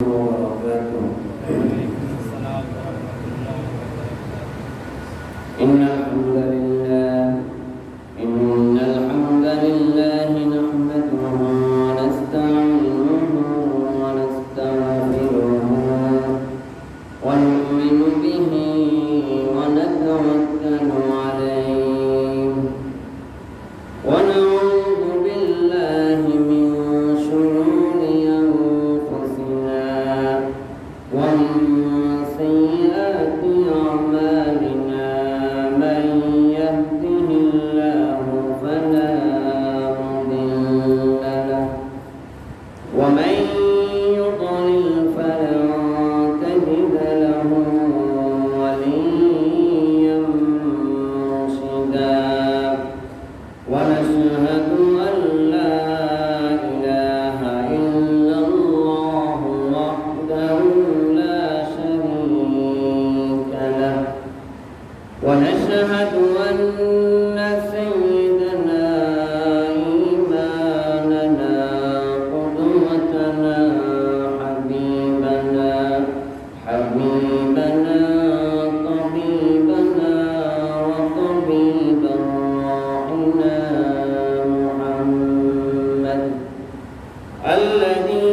وبركاته. إن الحمد لله نحمده ونستعينه ونستغفره ونؤمن به ونتوكل عليه ونعوذ بالله من شرور أنفسنا ومن سيئات أعمالنا من يهده الله فلا مضل له ومن يضلل فلن تجد له وليا مرشدا ونشهد أن لا إله إلا الله وحده لا شريك له ونشهد أن سيدنا إمامنا قدوتنا حبيبنا طبيبنا وطبيب روحنا محمد الذي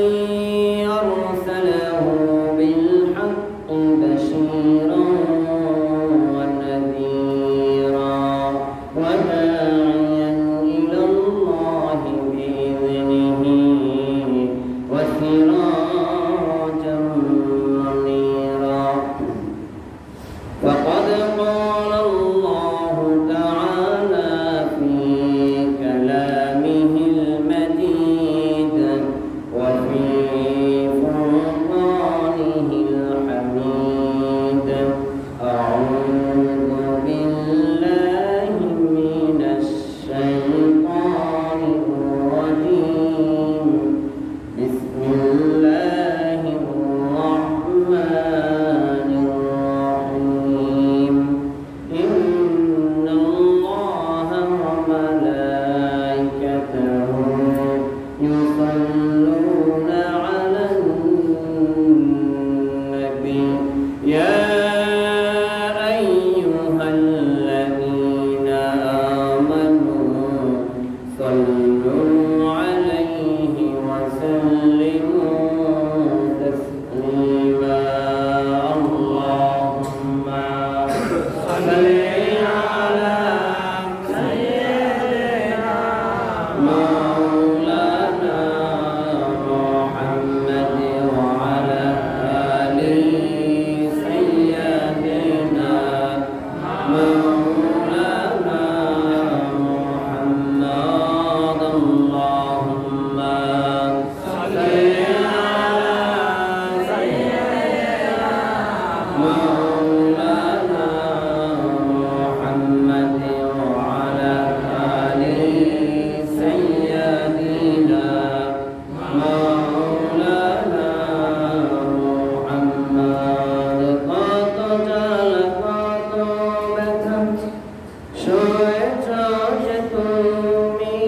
أرسله بالحق بشيرا ونذيرا وداعيا إلى الله بإذنه وسراجا منيرا فقد قال الله تعالى في كلامه المجيد وفي فرقانه الحميد أعوذ بالله من الشيطان الرجيم بسم الله الرحمن الرحيم إن الله وملائكته يصلون على النبي يا أيها الذين آمنوا صلوا عليه وسلموا تسليما اللهم صل على سيدنا مولانا محمد وعلى آل سيدنا مولانا محمد اللهم صل على سيدنا مولانا محمد وعلى آل سيدنا مولانا محمد قد جلقت بكت شويت তুমি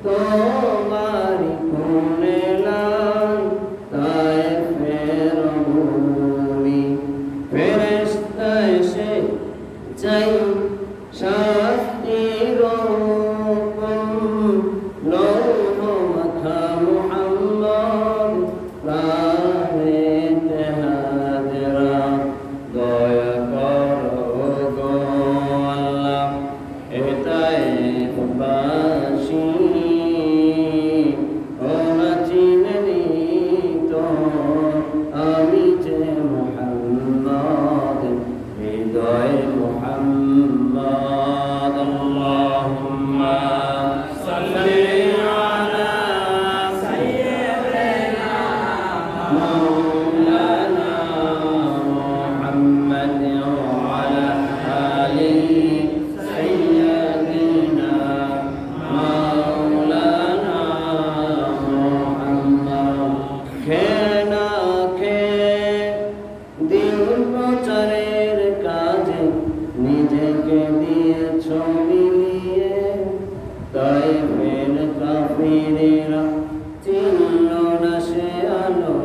তোমার কোনে লাল তাই ফের ভূমি ফেরেশতা এসে চাই শাস্তির হুকুম লৌহ মাথা মুহাম্মদ প্রাণেতে হাজরা দয়া করো গো আল্লাহ এটাই বাসি ওরা চিনি তো আমি যে মুহাম্মদ হৃদয় মুহাম্মদ আল্লাহুম্মা সাল্লি আলা সাইয়্যিদিনা মাওলানা মুহাম্মদ ওয়া আলা আলি সাইয়্যিদিনা মাওলানা মুহাম্মদ খেনা খে দিন প্রচারের কাজে নিজেকে দিয়েছ মিলিয়ে তাই ফের কাফিরেরা চিনল না সে আলো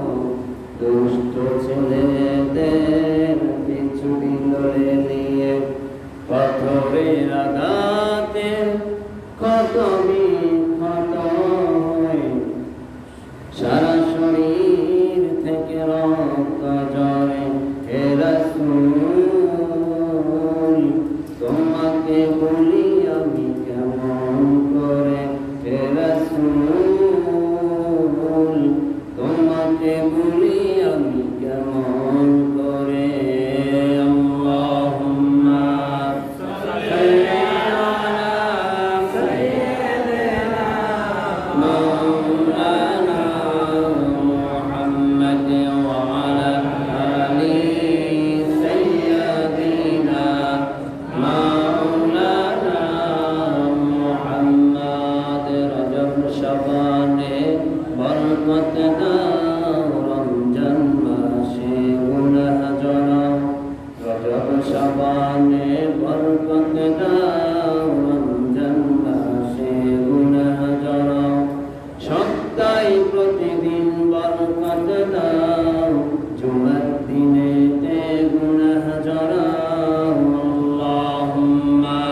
দাও, জুমার দিনেতে গুনাহ জড়াও। আল্লাহুম্মা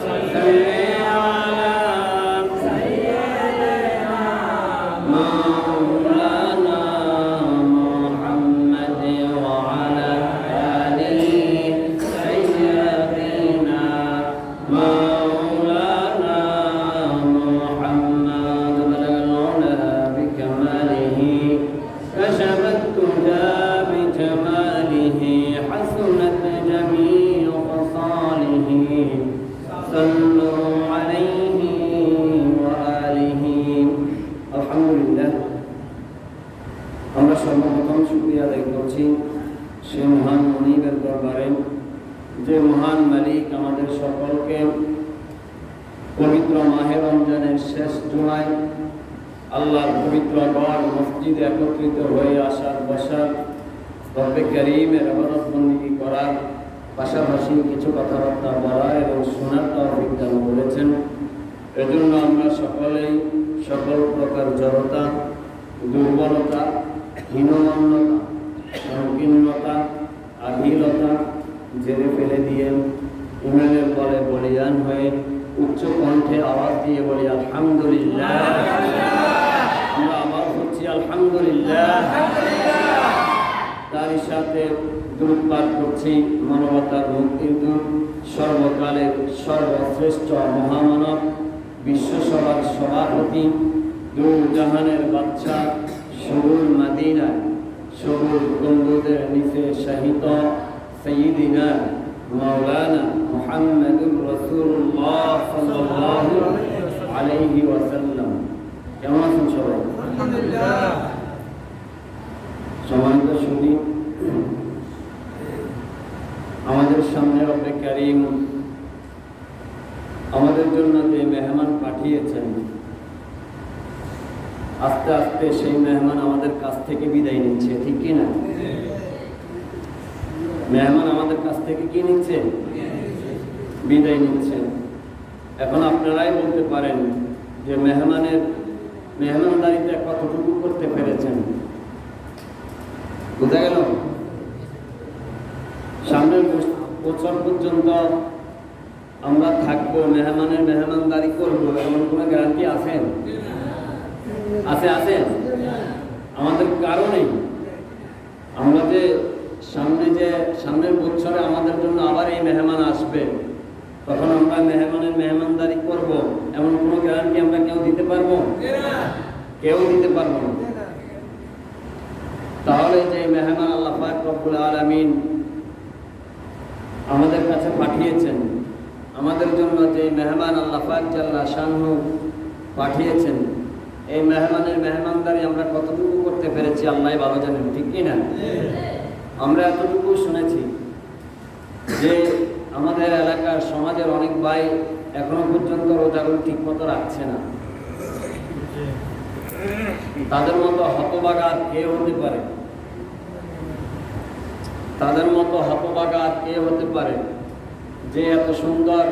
সাল্লি আলা সাইয়্যিদিনা মাওলানা মুহাম্মাদ ওয়া আলা আলি সাইয়্যিদিনা মাওলানা মুহাম্মাদ বালাগনা বিকামালিহি كشفت الدجى بجماله حسنت جميع خصاله صلوا عليه وآله الحمد لله আমরা সর্বপ্রথম শুকরিয়া আদায় করছি সেই মহান মনিবের দরবারে যে মহান মালিক আমাদের সকলকে পবিত্র মাহে রমজানের শেষ জুমায় আল্লাহর পবিত্র ঘর মসজিদে একত্রিত হয়ে আসার বসার রব্বে কারীমের ইবাদত বন্দেগী করার পাশাপাশি কিছু কথাবার্তা বলার এবং শোনার তৌফিক দান করেছেন। এজন্য আমরা সকলেই সকল প্রকার জড়তা, দুর্বলতা, হীনমন্যতা, সংকীর্ণতা, আধিলতা জেরে ফেলে দিয়ে ইমানের বলে বলিয়ান হয়ে উচ্চ কণ্ঠে আওয়াজ দিয়ে বলি আলহামদুলিল্লাহ। আমরা আবার হচ্ছি আলহামদুলিল্লাহ। তারই সাথে দূত পাঠ করছি মানবতার মুক্তির দূত, সর্বকালের সর্বশ্রেষ্ঠ মহামানব, বিশ্বসভার সভাপতি, দূর জাহানের বাদশা, সবুজ মাদিনায় সবুজ গম্বুজের নিচে শাহিত সাইয়্যিদিনা মাওলানা মুহাম্মাদুর রাসূলুল্লাহ সাল্লাল্লাহু আলাইহি ওয়াসাল্লাম। কেমন আছেন সবাই? আলহামদুলিল্লাহ। সম্মানিত সুধী, আমাদের সামনে রব্বে কারীম আমাদের জন্য যে মেহমান পাঠিয়েছেন, আস্তে আস্তে সেই মেহমান আমাদের কাছ থেকে বিদায় নিচ্ছে, ঠিক কি না? মেহমান আমাদের কাছ থেকে কি নিচ্ছে? বিদায় নিচ্ছে। এখন আপনারাই বলতে পারেন যে মেহমানদারিতে কতটুকু করতে পেরেছেন। বোঝা গেল? সামনের বছর পর্যন্ত আমরা থাকবো, মেহমানদারি করবো, এমন কোনো গ্যারান্টি আছে? আছে? আমাদের কারণেই আমরা যে সামনের বছরে আমাদের জন্য আবার এই মেহমান আসবে, তখন আমরা মেহমানদারি করব, এমন কোনো গ্যারান্টি আমরা কেউ দিতে পারবো? কেউ দিতে পারবো না। তাহলে যে মেহমান আল্লাহ পাক রব্বুল আলামিন আমাদের কাছে পাঠিয়েছেন, আমাদের জন্য যে মেহমান আল্লাহ পাক জাল্লা শানহু পাঠিয়েছেন, এই মেহমানদারি আমরা কতটুকু করতে পেরেছি আল্লাহ ভালো জানেন, ঠিক কি না? আমরা এতটুকু শুনেছি যে আমাদের এলাকার সমাজের অনেক ভাই এখনো পর্যন্ত রোজাগুলো ঠিক মতো রাখছে না। তাদের মতো হতভাগা আর কে হতে পারে? যে এত সুন্দর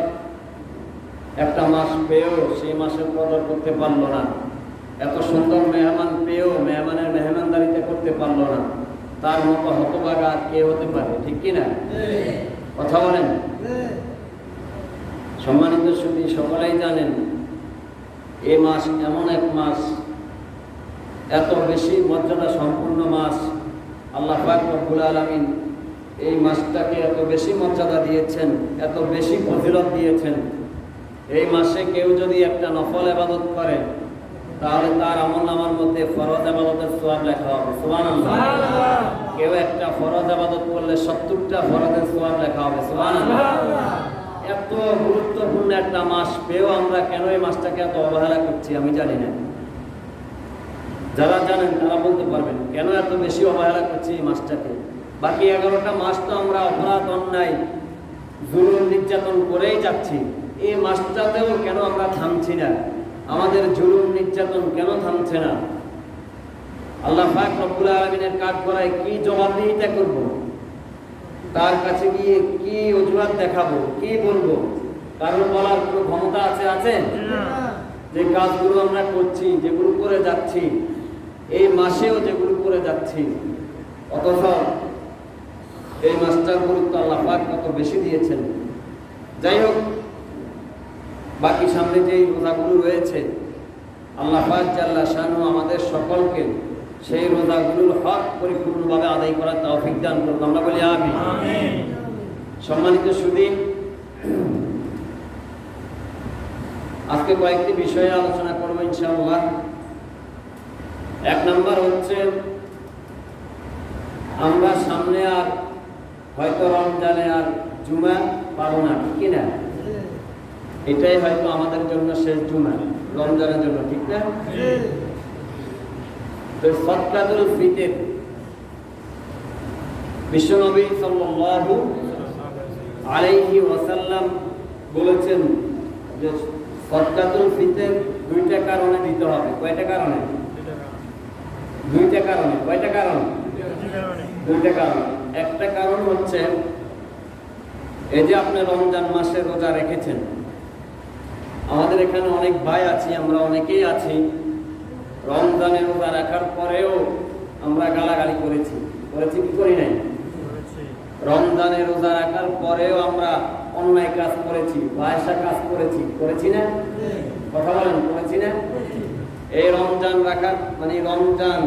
একটা মাস পেয়েও সেই মাসের কদর করতে পারলো না, এত সুন্দর মেহমান পেয়েও মেহমানদারিতে করতে পারলো না, তার মতো হতভাগা আর কে হতে পারে, ঠিক কিনা? কথা বলেন। সম্মানিত সুধী, সকলেই জানেন এই মাস এমন এক মাস, এত বেশি মর্যাদা সম্পূর্ণ মাস। আল্লাহ পাক রব্বুল আলামিন এই মাসটাকে এত বেশি মর্যাদা দিয়েছেন, এত বেশি ফজিলত দিয়েছেন। এই মাসে কেউ যদি একটা নফল ইবাদত করে, তাহলে তার আমলনামার মধ্যে ফরজ ইবাদতের সওয়াব লেখা হবে। সুবহানাল্লাহ। কেউ একটা ফরজ ইবাদত করলে 70টা ফরজের সওয়াব লেখা হবে। সুবহানাল্লাহ। এত গুরুত্বপূর্ণ একটা মাস পেয়েও আমরা কেন এই মাসটাকে এত অবহেলা করছি আমি জানি না। যারা জানেন তারা বলতে পারবেন কেন এত বেশি অবহেলা করছি এই মাসটাকে। বাকি 11টা মাস তো আমরা অপরাধ, অন্যায়, জুলুম, নির্যাতন করেই যাচ্ছি। এই মাসটাতেও কেন আমরা থামছি না? আমাদের জুলুম নির্যাতন কেন থামছে না? আল্লাহ পাক রব্বুল আলামিনের কাজ করায় কি জবাবদিহিতা করব? তার কাছে গিয়ে কি অজুহাত দেখাবো, কি বলবো? কারণ বলার কোনো ক্ষমতা আছে? যে কাজগুলো আমরা করছি, যেগুলো করে যাচ্ছি, এই মাসেও যেগুলো করে যাচ্ছি, অথচ এই মাসটার গুরুত্ব আল্লাহ পাক কত বেশি দিয়েছেন। যাই হোক, বাকি সামনে যেই রোজাগুলো রয়েছে, আল্লাহ পাক জাল্লা শানু আমাদের সকলকে সেই রোজাগুলোর হক পরিপূর্ণভাবে আদায় করার তৌফিক দান করুন। আমরা বলি আমিন। সম্মানিত সুধী, আজকে কয়েকটি বিষয়ে আলোচনা করব ইনশাআল্লাহ। এক নম্বর হচ্ছে, আমরা সামনে আর হয়তো রমজানে আর জুমা পাবো না, ঠিক কিনা? এটাই হয়তো আমাদের জন্য শেষ জুমা রমজানের জন্য, ঠিক না? তো সদকাতুল ফিতর, বিশ্বনবী সাল্লাল্লাহু আলাইহি ওয়াসাল্লাম বলেছেন যে সদকাতুল ফিতর দুইটা কারণে দিতে হবে। কয়টা কারণে? দুইটা কারণে। কয়টা কারণ? দুইটা কারণ। একটা কারণ হচ্ছে, এই যে আপনি রমজান মাসে রোজা রেখেছেন, আমাদের এখানে অনেক ভাই আছি, আমরা অনেকেই আছি, রমজানে রোজা রাখার পরেও আমরা গালাগালি করেছি কি করি নাই? রমজানে রোজা রাখার পরেও আমরা অন্যায় কাজ করেছি, ফাহিশা কাজ করেছি না? কথা বলেন, করেছি না? এই রমজান রাখার রমজান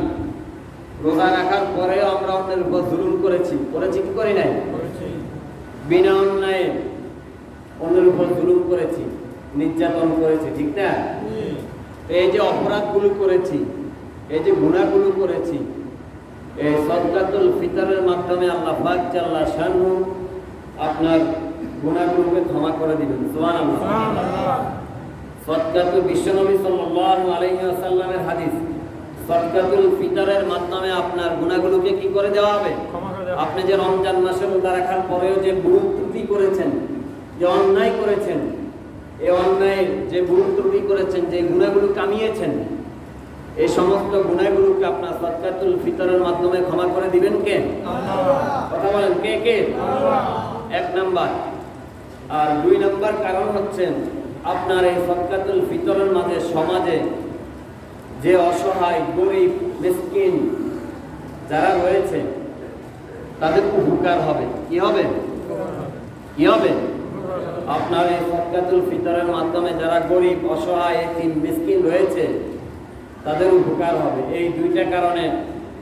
রোজা রাখার পরেও আমরা অন্যের উপর জুলুম করেছি কি করি নাই? বিনা অন্যায়ে অন্যের উপর জুলুম করেছি, নির্যাতন করেছি, ঠিক না? এই যে অপরাধগুলো করেছি, এই যে গুনাহগুলো করেছি, এই সদকাতুল ফিতরের মাধ্যমে আল্লাহ পাক জাল্লা শানহু আপনার গুনাহগুলোকে ক্ষমা করে দিবেন। সুবহানাল্লাহ। সদকাতুল, বিশ্বনবী সাল্লাল্লাহু আলাইহি ওয়াসাল্লামের হাদিস, সদকাতুল ফিতরের মাধ্যমে আপনার গুনাহগুলোকে কি করে দেওয়া হবে? আপনি যে রমজান মাসে রোজা রাখার পরেও যে ভুল ত্রুটি করেছেন, যে অন্যায় করেছেন, এই অন্যায়ের যে ভুল ত্রুটি করেছেন, যে গুনাহগুলো কামিয়েছেন, এই সমস্ত গুনাহগুলোকে আপনার সদকাতুল ফিতরের মাধ্যমে ক্ষমা করে দিবেন কে? কথা বলেন, কে? এক নাম্বার। আর দুই নাম্বার কারণ হচ্ছে, আপনার এই সদকাতুল ফিতরের মাঝে সমাজে যে অসহায়, গরিব, মিসকিন যারা রয়েছে, তাদের উপকার হবে। কি হবে? আপনার এই সদকাতুল ফিতরের মাধ্যমে যারা গরিব, অসহায়, এতিম, মিসকিন রয়েছে, তাদের উপকার হবে। এই দুইটা কারণে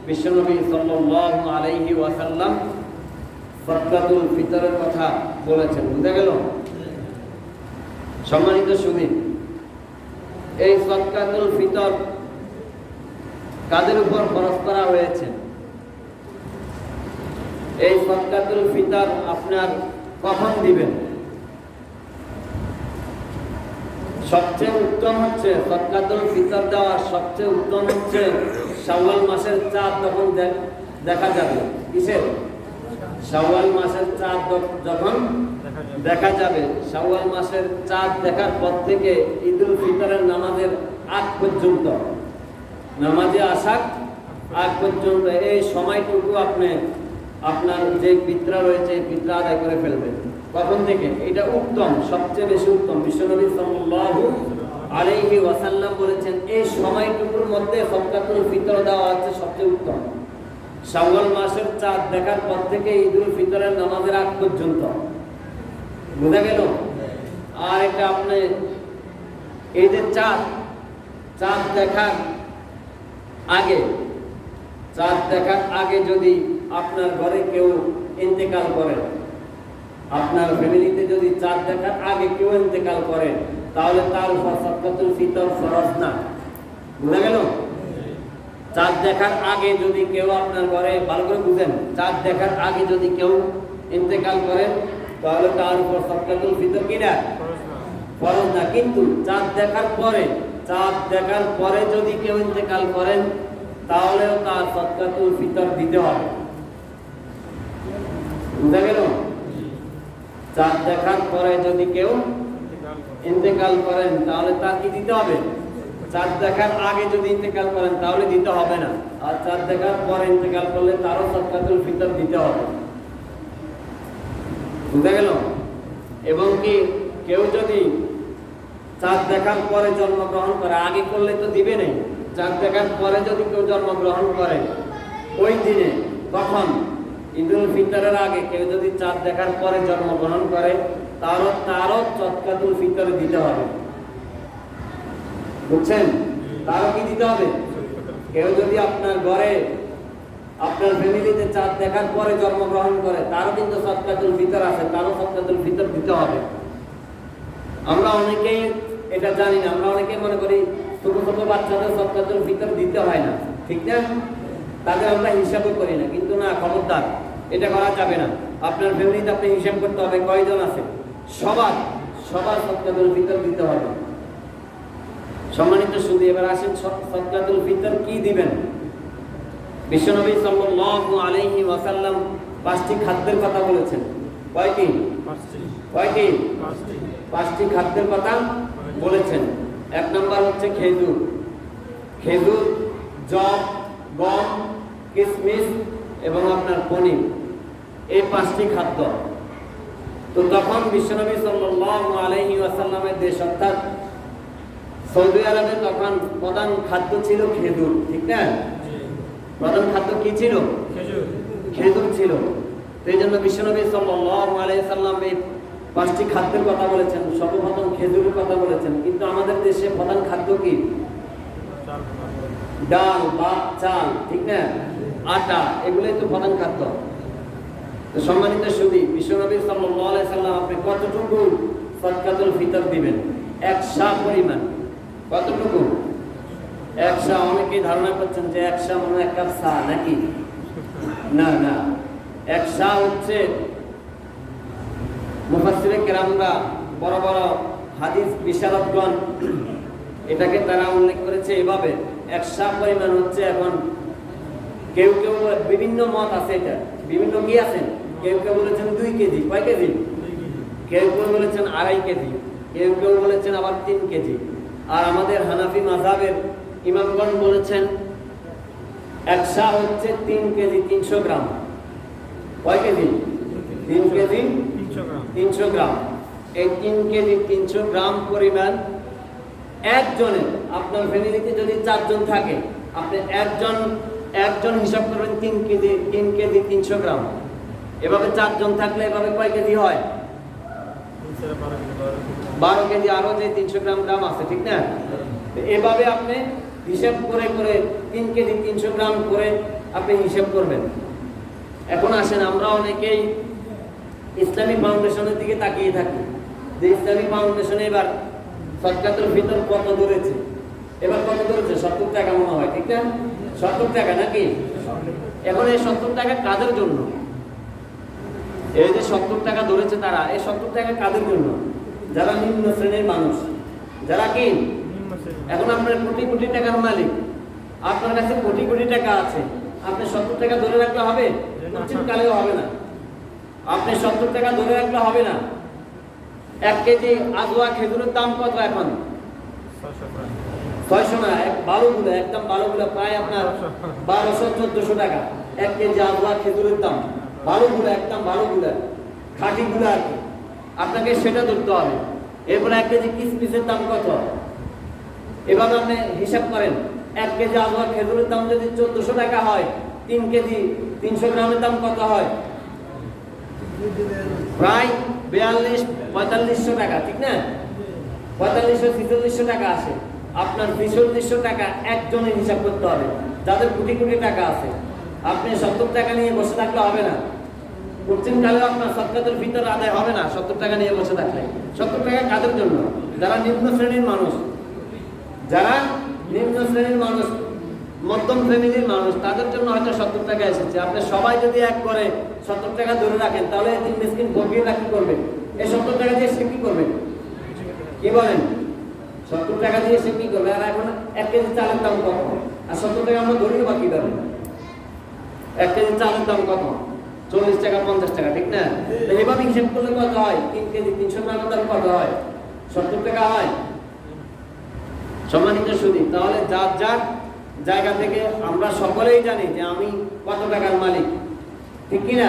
বিশ্বনবী সাল্লাল্লাহু আলাইহি ওয়াসাল্লাম সদকাতুল ফিতরের কথা বলেছেন। বুঝা গেল? সম্মানিত সুধী, এই সদকাতুল ফিতর কাদের উপর খরচ করা হয়েছে? এই সদকাতুল ফিতর আপনার কখন দিবেন? সবচেয়ে উত্তম হচ্ছে সদকাতুল ফিতর দেওয়ার সবচেয়ে উত্তম হচ্ছে শাওয়াল মাসের চাঁদ যখন দেখা যাবে। কিসের? শাওয়াল মাসের চাঁদ যখন দেখা যাবে। শাওয়াল মাসের চাঁদ দেখার পর থেকে ঈদুল ফিতরের নামাজের আগ পর্যন্ত, নামাজে আসার আগ পর্যন্ত এই সময়টুকু আপনি আপনার যে ফিতরা রয়েছে, ফিতরা আদায় করে ফেলবেন। কখন থেকে? এটা উত্তম, সবচেয়ে বেশি উত্তম। বিশ্বনবী সাল্লাল্লাহু আলাইহি ওয়াসাল্লাম বলেছেন, এই সময়টুকুর মধ্যে সদকাতুল ফিতর দেওয়া হচ্ছে সবচেয়ে উত্তম। শাওয়াল মাসের চাঁদ দেখার পর থেকে ঈদুল ফিতরের নামাজের আগ পর্যন্ত। বুঝা গেল? আর এটা আপনি এই যে চাঁদ দেখার আগে যদি আপনার ঘরে কেউ ইন্তেকাল করে, আপনার ফ্যামিলিতে যদি চাঁদ দেখার আগে কেউ ইন্তেকাল করে, তাহলে তার উপর সদকাতুল ফিতর ফরজ না। বুঝা গেল? চাঁদ দেখার আগে যদি কেউ আপনার ঘরে, ভালো করে বুঝেন, চাঁদ দেখার আগে যদি কেউ ইন্তেকাল করেন, তাহলে তার উপর সদকাতুল ফিতর কি না? ফরজ না। কিন্তু চাঁদ দেখার পরে যদি কেউ ইন্তেকাল করেন, তাহলেও তার সদকাতুল ফিতর দিতে হবে। বুঝা গেল? চাঁদ দেখার পরে যদি কেউ ইন্তেকাল করেন, তাহলে তার কি দিতে হবে? চাঁদ দেখার আগে যদি ইন্তেকাল করেন তাহলে দিতে হবে না, আর চাঁদ দেখার পরে ইন্তেকাল করলে তারও সদকাতুল ফিতর দিতে হবে। বুঝা গেল? এবং কি কেউ যদি চাঁদ দেখার পরে জন্মগ্রহণ করে, আগে করলে তো দিবে নেই, চাঁদ দেখার পরে যদি কেউ জন্মগ্রহণ করে ওই দিনে, তখন ঈদুল ফিতরের আগে কেউ যদি চাঁদ দেখার পরে জন্মগ্রহণ করে তারও সদকাতুল ফিতর দিতে হবে। বুঝছেন? তারও কি দিতে হবে? কেউ যদি আপনার ঘরে আপনার ফ্যামিলিতে চাঁদ দেখার পরে জন্মগ্রহণ করে তারও কিন্তু সদকাতুল ফিতর আছে, তারও সদকাতুল ফিতর দিতে হবে। আমরা অনেকেই এটা জানি না, আমরা অনেকেই মনে করি ছোট ছোট বাচ্চাদের সদকাতুল ফিতর দিতে হয় না, ঠিক না? তাদের আমরা হিসাবও করি না, কিন্তু না, খবরদার, এটা করা যাবে না। আপনার ফ্যামিলিতে আপনি হিসাব করতে হবে কয়জন আছে, সবার সদকাতুল ফিতর দিতে হবে। সম্মানিত সুধী, এবার আসেন সদকাতুল ফিতর কি দিবেন। বিশ্বনবী সাল্লাল্লাহু আলাইহি ওয়াসাল্লাম 5টি খাদ্যের কথা বলেছেন। কয়টি? 5টি খাদ্যের কথা বলেছেন। 1 নম্বর হচ্ছে খেজুর, যব, গম, কিশমিশ এবং আপনার পনির, এই 5টি খাদ্য। তো তখন বিশ্বনবী সাল্লাল্লাহু আলাইহি ওয়াসাল্লামের দেশ অর্থাৎ সৌদি আরবে তখন প্রধান খাদ্য ছিল খেজুর, ঠিক না? প্রধান খাদ্য কি ছিল? খেজুর ছিল। এই জন্য বিশ্বনবী সাল্লাল্লাহু আলাইহি ওয়াসাল্লাম এই 5টি খাদ্যের কথা বলেছেন, সর্বপ্রথম খেজুরের কথা বলেছেন। কিন্তু আমাদের দেশে প্রধান খাদ্য কি? ডাল, ভাত, চাল, ঠিক না? আটা, এগুলোই তো প্রধান খাদ্য। তো সম্মানিত সুধী, বিশ্বনবী সাল্লাল্লাহু আলাইহি ওয়াসাল্লাম আপনি কতটুকু সদকাতুল ফিতর দিবেন? 1 সা পরিমাণ। কতটুকু? 1 সা। অনেকেই ধারণা করছেন যে 1 সা মানে 1 কাপ চা, নাকি? না, 1 সা হচ্ছে মুফাসসিরে কেরামরা, বড় বড় হাদিস বিশারদগণ, এটাকে তারা উল্লেখ করেছে এভাবে। 1 সা পরিমাণ হচ্ছে, এখন কেউ বিভিন্ন মত আছে, এটা বিভিন্ন কি আছেন। কেউ বলেছেন 2 কেজি। কয় কেজি? কেউ বলেছেন 2.5 কেজি, কেউ বলেছেন আবার 3 কেজি। আর আমাদের হানাফি মাযহাবের ইমামগণ বলেছেন 1 সা হচ্ছে 3 কেজি 300 গ্রাম। কয় কেজি? 3 কেজি 300 গ্রাম। এই 3 কেজি 300 গ্রাম পরিমাণ একজনের, আপনার ফ্যামিলিতে যদি 4 জন থাকে, আপনি একজন হিসাব করবেন 3 কেজি 300 গ্রাম। এভাবে 4 জন থাকলে এভাবে কয় কেজি হয়? 12 কেজি। আরো যে 300 গ্রাম আছে, ঠিক না? এভাবে আপনি হিসাব করে 3 কেজি 300 গ্রাম করে আপনি হিসাব করবেন। এখন আসেন, আমরা অনেকেই ইসলামী ফাউন্ডেশনের দিকে তাকিয়ে থাকি যে ইসলামী ফাউন্ডেশনে এবার সদকাতুল ফিতর কত ধরেছে। এবার কত ধরেছে? 70 টাকা মনে হয়, ঠিক না? 70 টাকা নাকি? এখন এই 70 টাকা কাদের জন্য? এই যে 70 টাকা ধরেছে তারা, এই 70 টাকা কাদের জন্য? যারা নিম্ন শ্রেণীর মানুষ, যারা কি এখন আপনার কোটি কোটি টাকার মালিক, আপনার কাছে কোটি কোটি টাকা আছে, আপনি 70 টাকা ধরে রাখলে হবে? কালেও হবে না। আপনি 70 টাকা ধরে রাখলে হবে না। 1 কেজি আদোয়া খেজুরের দাম কত এখন? 600 না, ভালোগুলো, একদম ভালোগুলো প্রায় আপনার 1200-1400 টাকা 1 কেজি আদোয়া খেজুরের দাম। ভালোগুলো, একদম ভালোগুলো, খাঁটিগুলো আর কি, আপনাকে সেটা ধরতে হবে। এরপরে 1 কেজি কিশমিশের দাম কত? এভাবে আপনি হিসাব করেন। 1 কেজি আদোয়া খেজুরের দাম যদি 1400 টাকা হয়, 3 কেজি 300 গ্রামের দাম কত হয়? প্রায় 4200-4500 টাকা, ঠিক না? 4500-4600 টাকা আসে। আপনার 4600 টাকা একজনের হিসাব করতে হবে, যাদের কোটি কোটি টাকা আছে। আপনি 70 টাকা নিয়ে বসে থাকলে হবে না। পশ্চিম কালেও আপনার সদকাতুল ফিতর আদায় হবে না 70 টাকা নিয়ে বসে থাকলে। 70 টাকা কাদের জন্য? যারা নিম্ন শ্রেণীর মানুষ, মধ্যম ফ্যামিলির মানুষ, তাদের জন্য হয়তো 70 টাকা এসেছে। আপনি সবাই যদি এক করে 70 টাকা ধরে রাখেন, তাহলে এতিম মিসকিন ফকিররা কি করবে? এই 70 টাকা দিয়ে সে কি করবে? কি বলেন? 70 টাকা দিয়ে সে কি করবে? আর এখন 1 কেজি চালের দাম কত? আর 70 টাকা আমরা ধরিও বা কিভাবে? 1 কেজি চালের দাম কত? 40 টাকা 50 টাকা, ঠিক না? এভাবে হিসেব করলে কত হয়? 3 কেজি 300 গ্রামের দাম কত হয়? 70 টাকা হয়। সম্মানিত সুধী, তাহলে যার জায়গা থেকে আমরা সকলেই জানি যে আমি কত টাকার মালিক, ঠিক কিনা?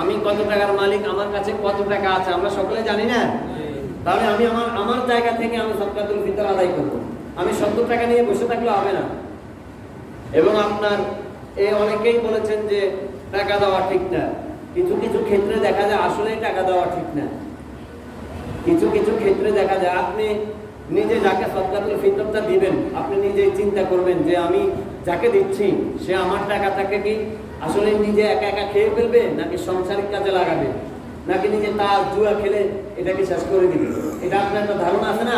আমি কত টাকার মালিক, আমার কাছে কত টাকা আছে, আমরা সকলে জানি না? তাহলে আমি আমার জায়গা থেকে আমি সদকাতুল ফিতর আদায় করব। আমি 70 টাকা নিয়ে বসে থাকলে হবে না। এবং আপনার অনেকেই বলেছেন যে টাকা দেওয়া ঠিক না। কিছু কিছু ক্ষেত্রে দেখা যায় আসলেই টাকা দেওয়া ঠিক না। কিছু কিছু ক্ষেত্রে দেখা যায় আপনি নিজে যাকে সদকাতুল ফিতরটা দিবেন, আপনি নিজেই চিন্তা করবেন যে আমি যাকে দিচ্ছি সে আমার টাকাটাকে কি আসলে নিজে একা একা খেয়ে ফেলবে, নাকি সাংসারিক কাজে লাগাবে, নাকি নিজে তার জুয়া খেলে এটাকে শেষ করে দিবে। এটা আপনার একটা ধারণা আছে না?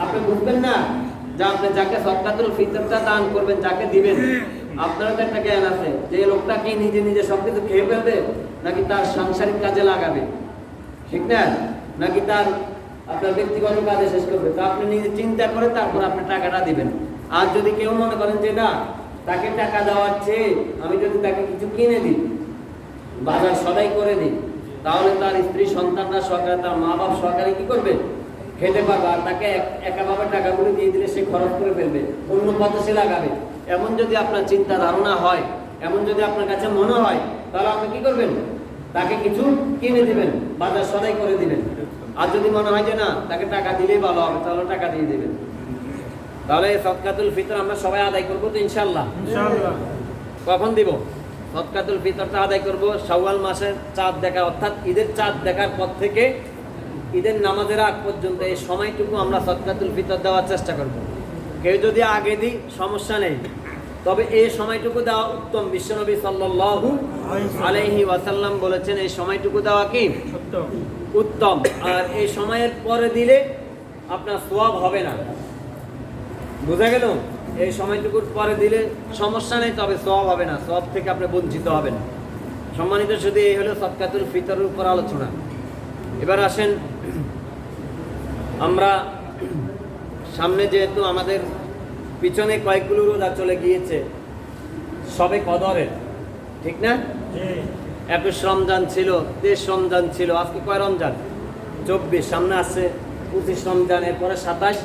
আপনি বুঝবেন না যে আপনি যাকে সদকাতুল ফিতরটা দান করবেন, যাকে দিবেন, আপনারও তো একটা জ্ঞান আছে যে লোকটা কি নিজে নিজে সবকিছু খেয়ে ফেলবে, নাকি তার সাংসারিক কাজে লাগাবে, ঠিক না, নাকি তার আপনার ব্যক্তিগত কাজে শেষ করবে। তো আপনি নিজে চিন্তা করে তারপর আপনি টাকাটা দিবেন। আর যদি কেউ মনে করেন যে না, তাকে টাকা দেওয়ার চেয়ে আমি যদি তাকে কিছু কিনে দিই, বাজার সদাই করে দিই, তাহলে তার স্ত্রী সন্তানরা সহকারে, তার মা বাপ সহকারে কি করবে, খেতে পারবে। আর তাকে একাভাবে টাকাগুলো দিয়ে দিলে সে খরচ করে ফেলবে, অন্য পথে সে লাগাবে। এমন যদি আপনার চিন্তা ধারণা হয়, এমন যদি আপনার কাছে মনে হয়, তাহলে আপনি কি করবেন, তাকে কিছু কিনে দিবেন, বাজার সদাই করে দিবেন। আর যদি মনে হয় যে না, তাকে টাকা দিলেই ভালো হবে, তাহলে টাকা দিয়ে দিবেন। তাহলে সদকাতুল ফিতর আমরা সবাই আদায় করবো তো ইনশাআল্লাহ। কখন দিব? সদকাতুল ফিতরটা আদায় করব শাওয়াল মাসের চাঁদ দেখা, অর্থাৎ ঈদের চাঁদ দেখার পর থেকে ঈদের নামাজের আগ পর্যন্ত এই সময়টুকু আমরা সদকাতুল ফিতর দেওয়ার চেষ্টা করব। কেউ যদি আগে দিই সমস্যা নেই, তবে এই সময়টুকু দেওয়া উত্তম। বিশ্বনবী সাল্লাল্লাহু আলাইহি ওয়াসাল্লাম বলেছেন এই সময়টুকু দেওয়া কি উত্তম। আর এই সময়ের পরে দিলে আপনার সওয়াব হবে না, বুঝা গেল? এই সময়টুকুর পরে দিলে সমস্যা নেই, তবে সওয়াব হবে না, সওয়াব থেকে আপনি বঞ্চিত হবেন। সম্মানিত, শুধু এই হলো সদকাতুল ফিতরের উপর আলোচনা। এবার আসেন, আমরা সামনে যেহেতু আমাদের পিছনে কয়েকগুলো রোজা চলে গিয়েছে সবে কদরের, ঠিক না? 21 রমজান ছিল, 23 রমজান ছিল, আজকে কয় রমজান? 24। সামনে আছে 25 রমজান, এরপরে 27,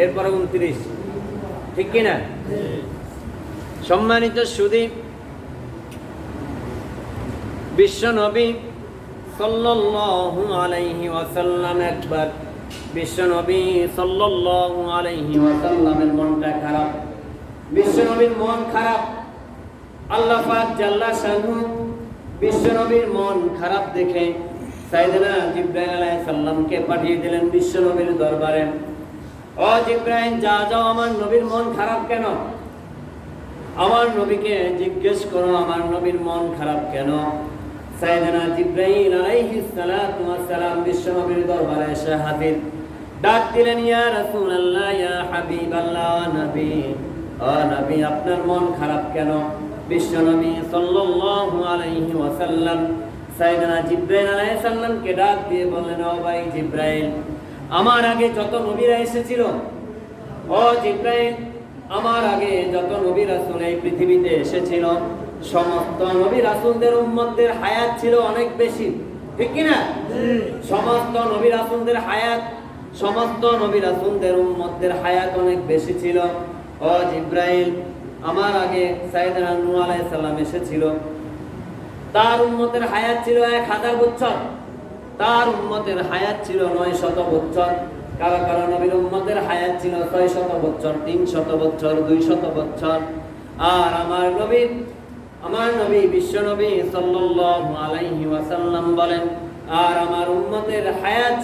এরপরে 29, ঠিক কিনা? সম্মানিত সুধী, বিশ্ব নবী সাল্লাল্লাহু আলাইহি ওয়াসাল্লাম একবার বিশ্ব নবী সাল্লাল্লাহু আলাইহি ওয়াসাল্লামের মনটা খারাপ। বিশ্ব নবীর মন খারাপ। আল্লাহ পাক জাল্লা শানহু বিশ্ব নবীর মন খারাপ দেখে সাইয়েদনা জিবরাইল আলাইহিস সালামকে পাঠিয়ে দিলেন বিশ্ব নবীর দরবারে। ও জিবরাইল, যাও আমার নবীর মন খারাপ কেন? আমার নবীকে জিজ্ঞেস করো আমার নবীর মন খারাপ কেন। সাইয়েদনা জিবরাইল আলাইহিস সালাতু ওয়াস সালাম বিশ্ব নবীর দরবারে এসে হাজির। ডাক দিলেন, ইয়া রাসূলুল্লাহ, ইয়া হাবিবাল্লাহ, নবী, ও নবী, আপনার মন খারাপ কেন? বিশ্ব নবী সাল্লাল্লাহু আলাইহি ওয়াসাল্লাম সাইয়েদনা জিবরাইল আলাইহিস সালামকে ডাক দিয়ে বললেন, ও ভাই জিবরাইল, আমার আগে যত নবীরা এসেছিল, ও জিবরাইল, আমার আগে যত নবী রাসূল এই পৃথিবীতে এসেছিল, সমস্ত নবী রাসূলদের উম্মতদের হায়াত ছিল অনেক বেশি, ঠিক কি না? সমস্ত নবী রাসূলদের হায়াত, সমস্ত নবী রাসূলদের উম্মতদের হায়াত অনেক বেশি ছিল। ও জিবরাইল, আমার আগে সাইয়েদনা নূহ আলাইহিস সালাম এসেছিল, তার উম্মতের হায়াত ছিল 1000 বছর, তার উম্মতের হায়াত ছিল 900 বছর, কারো কারো নবীর উম্মতের হায়াত ছিল 600 বছর, 300 বছর, 200 বছর। আর আমার নবী বিশ্ব নবী সাল্লাল্লাহু আলাইহি ওয়াসাল্লাম বলেন, আর আমার উম্মতের হায়াত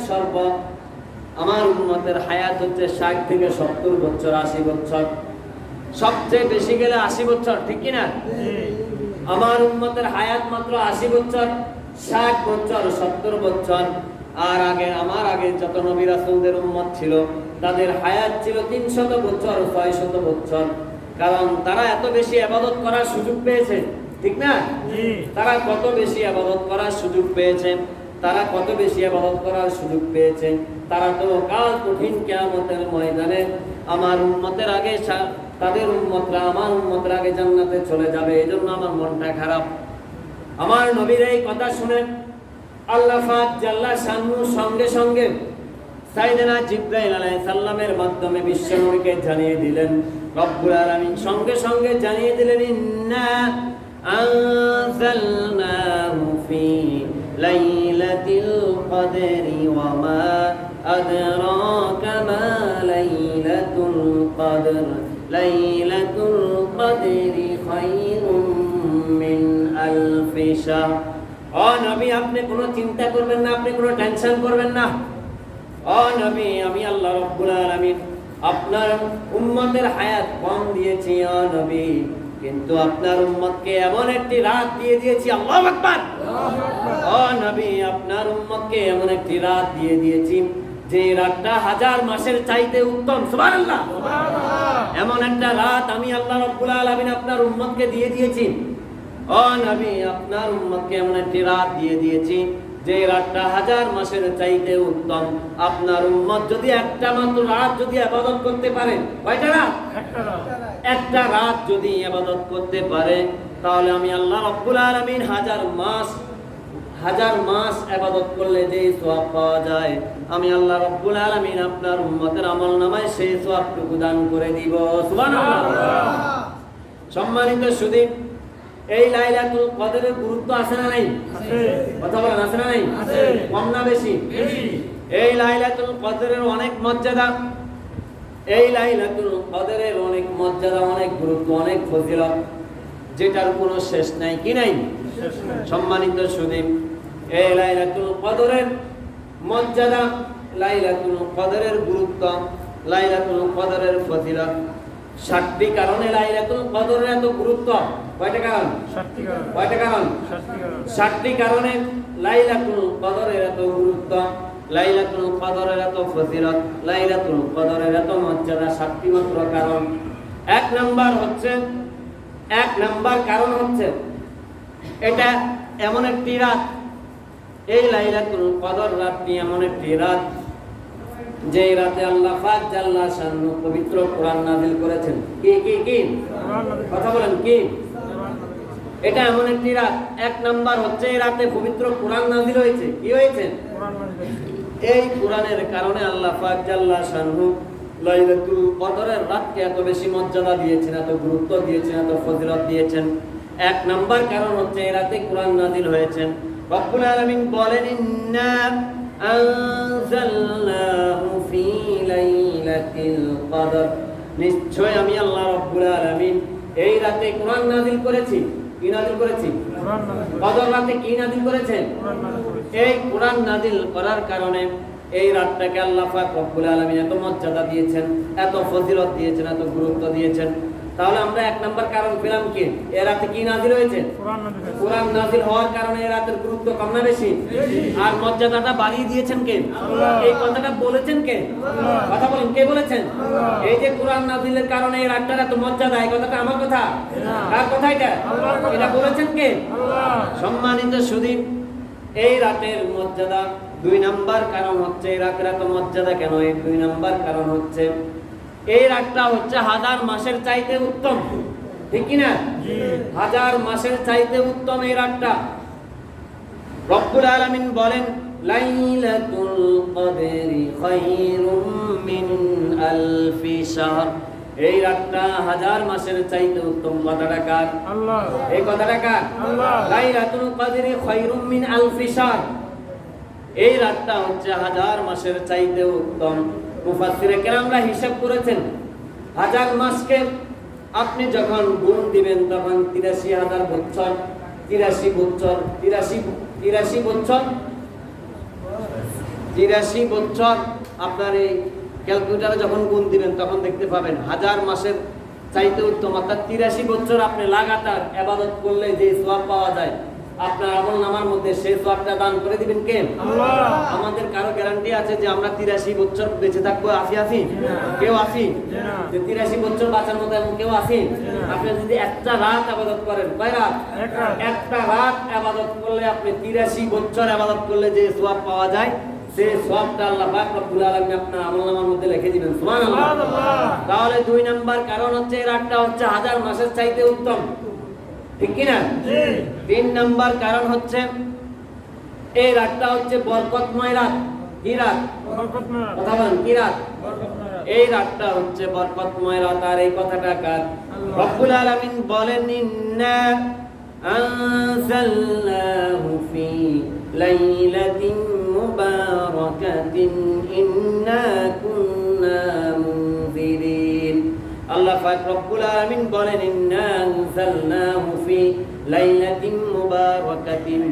আমার উম্মতের হায়াত হচ্ছে 60 থেকে 70 বছর, 80 বছর, সবচেয়ে বেশি গেলে 80 বছর, ঠিক কি না? আমার উম্মতের হায়াত মাত্র 80 বছর, 60 বছর, 70 বছর। আর আমার আগে যত নবী রাসূলদের উম্মত ছিল তাদের হায়াত ছিল 300 বছর, 600 বছর। কারণ তারা এত বেশি ইবাদত করার সুযোগ পেয়েছে, ঠিক না? তারা কত বেশি ইবাদত করার সুযোগ পেয়েছে, তারা কত বেশি ইবাদত করার সুযোগ পেয়েছে। তারা তো কাল কঠিন কিয়ামতের ময়দানে আমার উম্মতের আগে, তাদের উম্মতরা আমার উম্মতের আগে জান্নাতে চলে যাবে। এজন্য আমার মনটা খারাপ। আমার নবীর এই কথা শুনে আল্লাহ পাক জাল্লা শানহু সঙ্গে সঙ্গে সাইয়েদনা জিবরাইল আলাইহিস সালামের মাধ্যমে বিশ্ব নবীকে জানিয়ে দিলেন, রব্বুল আলামিন সঙ্গে সঙ্গে জানিয়ে দিলেন, ইন্না আনজালনাহু ফি লাইলাতিল কদরি ওয়া মা আদরাকা মা লাইলাতুল লাইলাতুল কদর লাইলাতুল কদরি খায়রুম মিন আলফি শাহর। ও নবী, আপনি কোনো চিন্তা করবেন না, আপনি কোনো টেনশন করবেন না। ও নবী, আমি আল্লাহ রাব্বুল আলামিন আপনার উম্মতের হায়াত কম দিয়েছি ও নবী, কিন্তু আপনার উম্মতকে এমন একটি রাত দিয়ে দিয়েছি, আল্লাহু আকবার। ও নবী, আপনার উম্মতকে এমন একটি রাত দিয়ে দিয়েছি যে রাতটা 1000 মাসের চাইতে উত্তম। সুবহানাল্লাহ। এমন একটা রাত আমি আল্লাহ রাব্বুল আলামিন আপনার উম্মতকে দিয়ে দিয়েছি। ও নবী, আপনার উম্মতকে এমন একটি রাত দিয়ে দিয়েছি যে রাতটা 1000 মাসের চাইতে উত্তম। আপনার উম্মত যদি একটা মাত্র রাত যদি ইবাদত করতে পারে, কয়টা রাত? একটা রাত যদি ইবাদত করতে পারে, তাহলে আমি আল্লাহ রাব্বুল আলামিন 1000 মাস ইবাদত করলে যে সওয়াব পাওয়া যায়, আমি আল্লাহ রাব্বুল আলামিন আপনার উম্মতের আমলনামায় সেই সওয়াবটুকু দান করে দিব। সুবহানাল্লাহ। সম্মানিত সুধী, এই লাইলাতুল কদরের গুরুত্ব আছে না নাই? আছে। কথা বলেন, আছে না নাই? আছে। কম না বেশি? বেশি। এই লাইলাতুল কদরের অনেক মর্যাদা, এই লাইলাতুল কদরের অনেক মর্যাদা, অনেক গুরুত্ব, অনেক ফজিলত, যেটার কোনো শেষ নাই। কি নাই? সম্মানিত সুধী, এই লাইলাতুল কদরের মর্যাদা, লাইলাতুল কদরের গুরুত্ব, লাইলাতুল কদরের ফজিলত, 7টি কারণে লাইলাতুল কদরের এত গুরুত্ব। কয়টা কারণ? 7টি কারণ। কয়টা কারণ? 7টি কারণে লাইলাতুল কদরের এত গুরুত্ব, লাইলাতুল কদরের এত ফজিলত, লাইলাতুল কদরের এত মর্যাদা। 7টি মাত্র কারণ। এক নাম্বার কারণ হচ্ছে এটা এমন একটি রাত, এই লাইলাতুল কদর রাতটি এমন একটি রাত যে রাতে আল্লাহ পাক জাল্লা শানহু পবিত্র কোরআন নাযিল করেছেন। কি কথা বলেন, কি? এটা এমন একটি রাত। এক নাম্বার হচ্ছে এই রাতে পবিত্র কোরআন নাযিল হয়েছে। কি হয়েছে? এই কোরআনের কারণে আল্লাহ পাক জাল্লা শানহু লাইলাতুল কদরের রাতকে এত বেশি মর্যাদা দিয়েছেন, এত গুরুত্ব দিয়েছেন, এত ফজিলত দিয়েছেন। এক নাম্বার কারণ হচ্ছে এই রাতে কোরআন নাযিল হয়েছে। রব্বুল আলামিন বলেন, ইন্না আনজালনাহু ফি লাইলাতিল কদর, নিশ্চয় আমি আল্লাহ রাব্বুল আলামিন এই রাতে কোরআন নাযিল করেছি। কি নাযিল করেছি? কদর রাতে কি নাযিল করেছেন? এই কোরআন নাযিল করার কারণে এই রাতটাকে আল্লাহ পাক রব্বুল আলামিন এত মর্যাদা দিয়েছেন, এত ফজিলত দিয়েছেন, এত গুরুত্ব দিয়েছেন। তাহলে আমরা এক নাম্বার কারণ পেলাম কি? এই রাতে কি নাযিল হয়েছে? কোরআন নাযিল হওয়ার কারণে এই রাতের গুরুত্ব কম না বেশি? আর মর্যাদাটা বাড়িয়ে দিয়েছেন কে? এই কথাটা বলেছেন কে? কথা বলেন, কে বলেছেন? এই যে কোরআন নাযিলের কারণে এই রাতটার এত মর্যাদা, এই কথাটা আমার কথা? কার কথা এটা? এটা বলেছেন কে? সম্মানিত সুধী, এই রাতের মর্যাদা 2 নাম্বার কারণ হচ্ছে এই রাতের এত মর্যাদা কেন? এই 2 নাম্বার কারণ হচ্ছে এই রাতটা হচ্ছে 1000 মাসের চাইতে উত্তম। ঠিক কি না? 1000 মাসের চাইতে উত্তম এই রাতটা। রব্বুল আলামিন বলেন, লাইলাতুল কদরি খায়রুম মিন আলফি শাহর। এই রাতটা 1000 মাসের চাইতে উত্তম। কথাটা কার? আল্লাহ। এই কথাটা কার? আল্লাহ। লাইলাতুল কদরি খায়রুম মিন আলফি শাহর, এই রাতটা হচ্ছে 1000 মাসের চাইতে উত্তম। মুফাসসিরে কেরামরা হিসাব করেছেন, 1000 মাসকে আপনি যখন গুণ দিবেন তখন 83,000 বছর, 83 বছর আপনার এই ক্যালকুলেটরে যখন গুণ দিবেন তখন দেখতে পাবেন 1000 মাসের চাইতে উত্তম। অর্থাৎ 83 বছর আপনি লাগাতার ইবাদত করলে যে সওয়াব পাওয়া যায়, আপনার আমলনামার মধ্যে সেই সওয়াবটা দান করে দিবেন কে? আল্লাহ। আমাদের কারো গ্যারান্টি আছে যে আমরা 83 বছর বেঁচে থাকবো? আসি? কেউ আসি? যে 83 বছর বাঁচার মতো এমন কেউ আসি? আপনি যদি একটা রাত ইবাদত করেন, কয় রাত? একটা রাত ইবাদত করলে আপনি 83 বছর ইবাদত করলে যে সওয়াব পাওয়া যায়, সেই সওয়াবটা আল্লাহ পাক রব্বুল আলামিন আপনার আমলনামার মধ্যে লিখে দিবেন। সুবহানাল্লাহ। তাহলে 2 নাম্বার কারণ হচ্ছে এই রাতটা হচ্ছে 1000 মাসের চাইতে উত্তম। ঠিক কি না? 3 নাম্বার কারণ হচ্ছে এই রাতটা হচ্ছে বরকতময় রাত। কি রাত? বরকতময়। কথা বলেন, কি রাত? এই রাতটা হচ্ছে বরকতময় রাত। আর এই কথাটা কার? রব্বুল আলামিন বলেন, ইন্না আনজালনাহু ফি লাইলাতিন মুবারাকাতিন ইন্না কুন্না মুনজিরিন। পাক রব্বুল আলামিন বলেন ইন্না আনজালনাহু ফি লাইলাতিন মুবারাকাতিন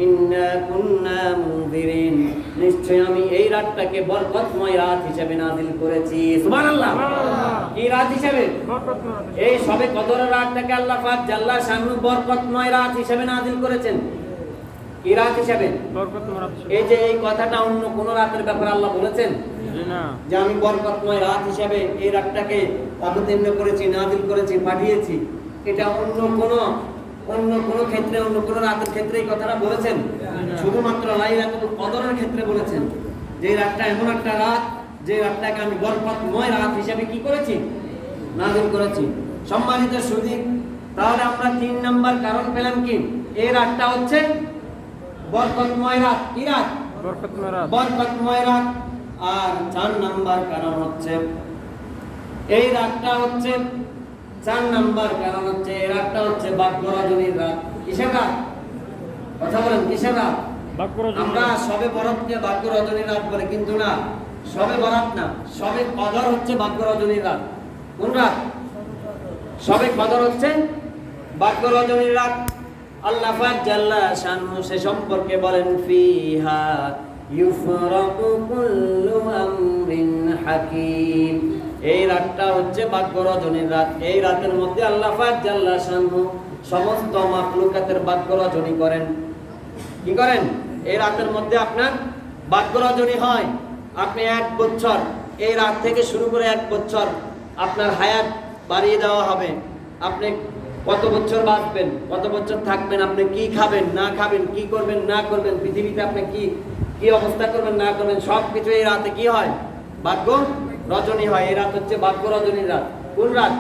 ইন্না কুন্না মুনজিরিন, নিশ্চয় আমি এই রাতটাকে বরকতময় রাত হিসেবে নাযিল করেছি। সুবহানাল্লাহ। কি রাত হিসেবে? এই সবে কদরের রাতটাকে আল্লাহ পাক জাল্লা শানহু বরকতময় রাত হিসেবে নাযিল করেছেন। কি রাত হিসেবে? বরকতময় রাত। এই যে এই কথাটা অন্য কোন রাতের ব্যাপারে আল্লাহ বলেছেন না যে আমি বরকতময় রাত হিসেবে এই রাতটাকে অবতীর্ণ করেছি, নাযিল করেছি, পাঠিয়েছি। এটা অন্য কোন ক্ষেত্রে, অন্য কোন রাতের ক্ষেত্রে এই কথাটা বলেছেন? শুধুমাত্র লাইলাতুল কদরের ক্ষেত্রে বলেছেন যে এই রাতটা এমন একটা রাত যে রাতটাকে আমি বরকতময় রাত হিসেবে কি করেছি? নাযিল করেছি। সম্মানিত সুধী, তাহলে আমরা 3 নাম্বার কারণ পেলাম কি? এই রাতটা হচ্ছে বরকতময় রাত। কি রাত? বরকতময় রাত। বরকতময় রাত। আর 4 নাম্বার কারণ হচ্ছে এই রাতটা হচ্ছে 4 নাম্বার কারণ হচ্ছে এই রাতটা হচ্ছে ভাগ্য রজনীর রাত। কিসের রাত? কথা বলেন, কিসের রাত? ভাগ্য রজনী। আমরা সবে বরাতকে ভাগ্য রজনীর রাত বলে, কিন্তু না, সবে বরাত না, সবে কদর হচ্ছে ভাগ্য রজনীর রাত। কোন রাত? সবে কদর হচ্ছে ভাগ্য রজনীর রাত। আল্লাহ পাক জাল্লা শানহু সে সম্পর্কে বলেন ফিহা ইউফরাকু কুল্লু আমরিন হাকিম। এই রাতটা হচ্ছে ভাগ্য রজনীর রাত। এই রাতের মধ্যে আল্লাহ পাক জাল্লা শানহু সমস্ত মাখলুকাতের ভাগ্য রজনী করেন। কি করেন? এই রাতের মধ্যে আপনার ভাগ্য রজনী হয়। আপনি 1 বছর, এই রাত থেকে শুরু করে 1 বছর আপনার হায়াত বাড়িয়ে দেওয়া হবে। আপনি কত বছর বাঁচবেন, কত বছর থাকবেন, আপনি কি খাবেন না খাবেন, কি করবেন না করবেন, পৃথিবীতে আপনি কি অবস্থা করবেন না করবেন, সবকিছু এই রাতে কি হয়? ভাগ্য রজনী হয়। এই রাত হচ্ছে ভাগ্য রজনীর রাত। কোন রাত?